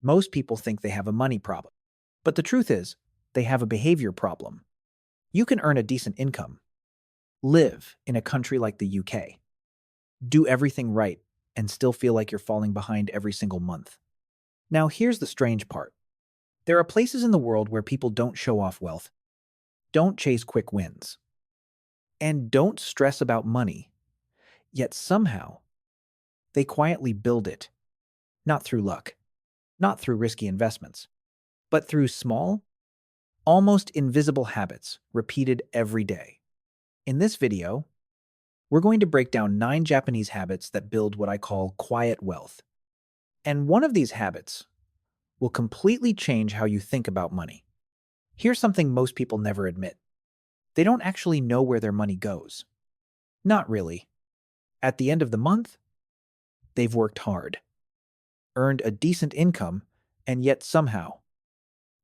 Most people think they have a money problem. But the truth is, they have a behavior problem. You can earn a decent income, live in a country like the UK, do everything right, and still feel like you're falling behind every single month. Now, here's the strange part. There are places in the world where people don't show off wealth, don't chase quick wins, and don't stress about money, yet somehow they quietly build it, not through luck, not through risky investments, but through small, almost invisible habits repeated every day. In this video, we're going to break down 9 Japanese habits that build what I call quiet wealth. And one of these habits will completely change how you think about money. Here's something most people never admit. They don't actually know where their money goes. Not really. At the end of the month, they've worked hard, earned a decent income, and yet somehow,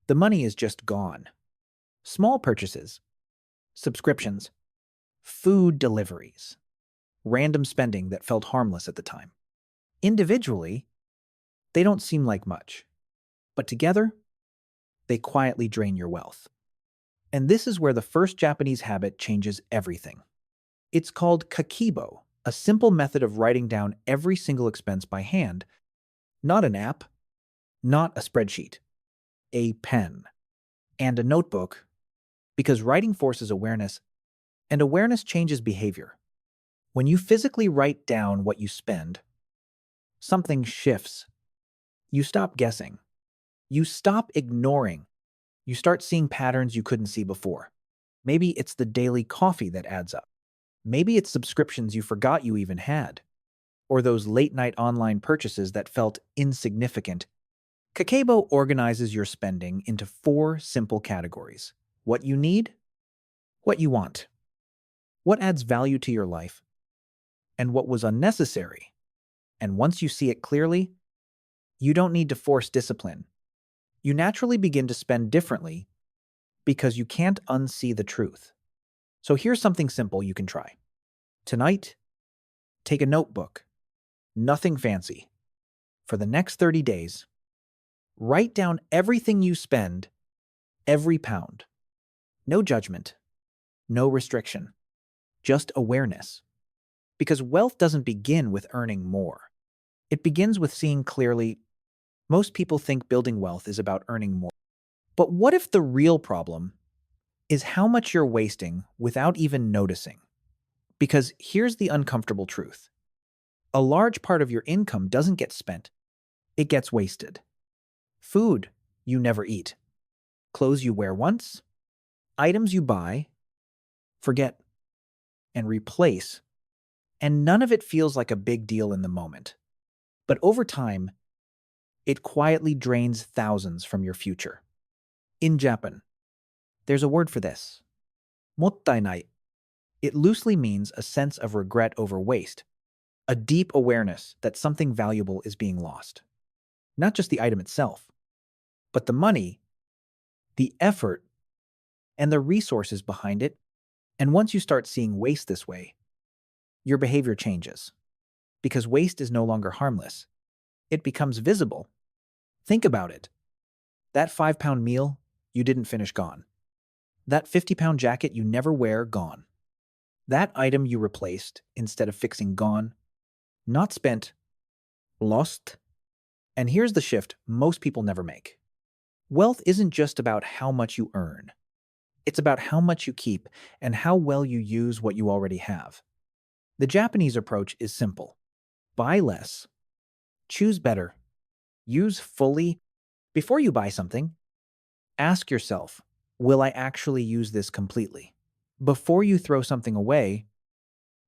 the money is just gone. Small purchases, subscriptions, food deliveries, random spending that felt harmless at the time. Individually, they don't seem like much, but together, they quietly drain your wealth. And this is where the first Japanese habit changes everything. It's called kakibo, a simple method of writing down every single expense by hand, not an app, not a spreadsheet, a pen, and a notebook, because writing forces awareness, and awareness changes behavior. When you physically write down what you spend, something shifts. You stop guessing. You stop ignoring. You start seeing patterns you couldn't see before. Maybe it's the daily coffee that adds up. Maybe it's subscriptions you forgot you even had. Or those late-night online purchases that felt insignificant. Kakebo organizes your spending into 4 simple categories. What you need, what you want, what adds value to your life, and what was unnecessary. And once you see it clearly, you don't need to force discipline. You naturally begin to spend differently because you can't unsee the truth. So here's something simple you can try. Tonight, take a notebook. Nothing fancy. For the next 30 days, write down everything you spend, every pound. No judgment, no restriction, just awareness. Because wealth doesn't begin with earning more. It begins with seeing clearly. Most people think building wealth is about earning more. But what if the real problem is how much you're wasting without even noticing? Because here's the uncomfortable truth. A large part of your income doesn't get spent. It gets wasted. Food you never eat. Clothes you wear once. Items you buy, forget, and replace. And none of it feels like a big deal in the moment. But over time, it quietly drains thousands from your future. In Japan, there's a word for this. Mottainai. It loosely means a sense of regret over waste, a deep awareness that something valuable is being lost. Not just the item itself, but the money, the effort, and the resources behind it. And once you start seeing waste this way, your behavior changes. Because waste is no longer harmless. It becomes visible. Think about it. That 5-pound meal you didn't finish, gone. That 50-pound jacket you never wear, gone. That item you replaced instead of fixing, gone. Not spent, lost. And here's the shift most people never make. Wealth isn't just about how much you earn. It's about how much you keep and how well you use what you already have. The Japanese approach is simple. Buy less. Choose better. Use fully. Before you buy something, ask yourself, will I actually use this completely? Before you throw something away,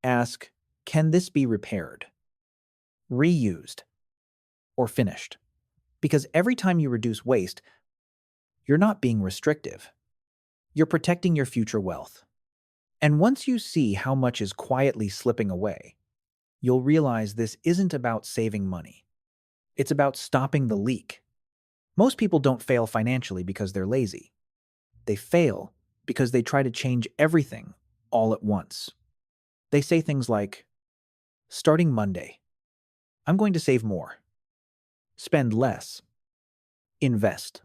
ask, can this be repaired, reused, or finished? Because every time you reduce waste, you're not being restrictive. You're protecting your future wealth. And once you see how much is quietly slipping away, you'll realize this isn't about saving money. It's about stopping the leak. Most people don't fail financially because they're lazy. They fail because they try to change everything all at once. They say things like, starting Monday, I'm going to save more, spend less, invest,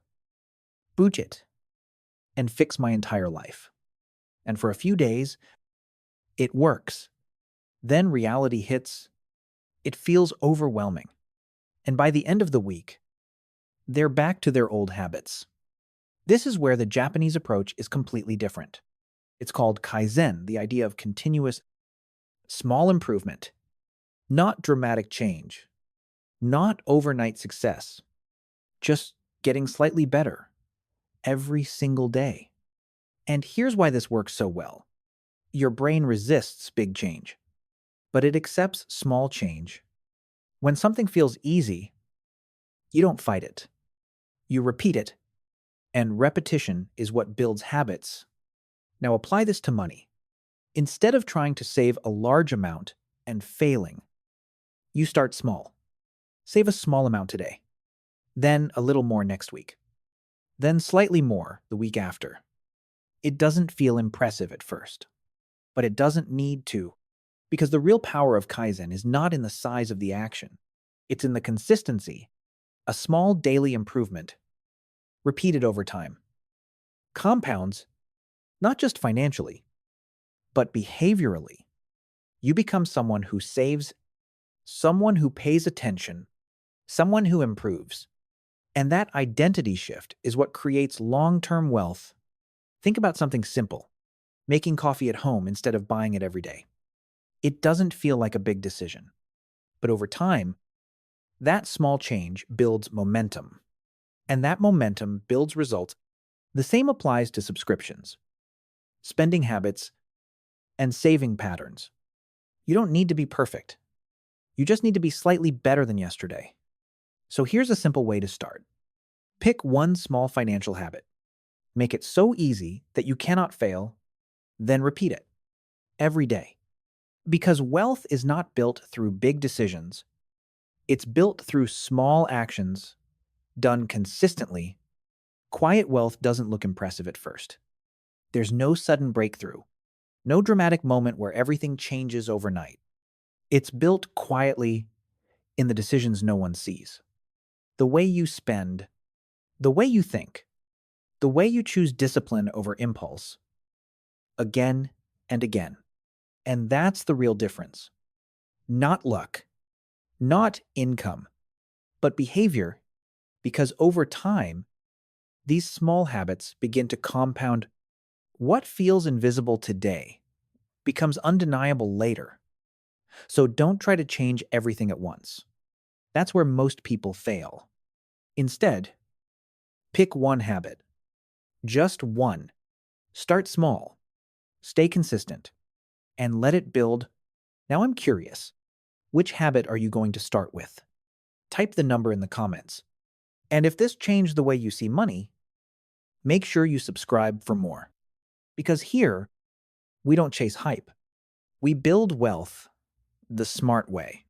budget, and fix my entire life. And for a few days, it works. Then reality hits. It feels overwhelming. And by the end of the week, they're back to their old habits. This is where the Japanese approach is completely different. It's called kaizen, the idea of continuous, small improvement, not dramatic change, not overnight success, just getting slightly better every single day. And here's why this works so well. Your brain resists big change, but it accepts small change. When something feels easy, you don't fight it. You repeat it, and repetition is what builds habits. Now apply this to money. Instead of trying to save a large amount and failing, you start small. Save a small amount today, then a little more next week, then slightly more the week after. It doesn't feel impressive at first, but it doesn't need to, because the real power of Kaizen is not in the size of the action. It's in the consistency, a small daily improvement, repeated over time. Compounds, not just financially, but behaviorally. You become someone who saves, someone who pays attention, someone who improves. And that identity shift is what creates long-term wealth. Think about something simple, making coffee at home instead of buying it every day. It doesn't feel like a big decision, but over time, that small change builds momentum, and that momentum builds results. The same applies to subscriptions, spending habits, and saving patterns. You don't need to be perfect. You just need to be slightly better than yesterday. So here's a simple way to start. Pick one small financial habit. Make it so easy that you cannot fail, then repeat it every day. Because wealth is not built through big decisions. It's built through small actions done consistently. Quiet wealth doesn't look impressive at first. There's no sudden breakthrough, no dramatic moment where everything changes overnight. It's built quietly in the decisions no one sees. The way you spend, the way you think, the way you choose discipline over impulse, again and again. And that's the real difference. Not luck, not income, but behavior, because over time, these small habits begin to compound. What feels invisible today becomes undeniable later. So don't try to change everything at once. That's where most people fail. Instead, pick one habit. Just one. Start small. Stay consistent. And let it build. Now I'm curious. Which habit are you going to start with? Type the number in the comments. And if this changed the way you see money, make sure you subscribe for more. Because here, we don't chase hype. We build wealth the smart way.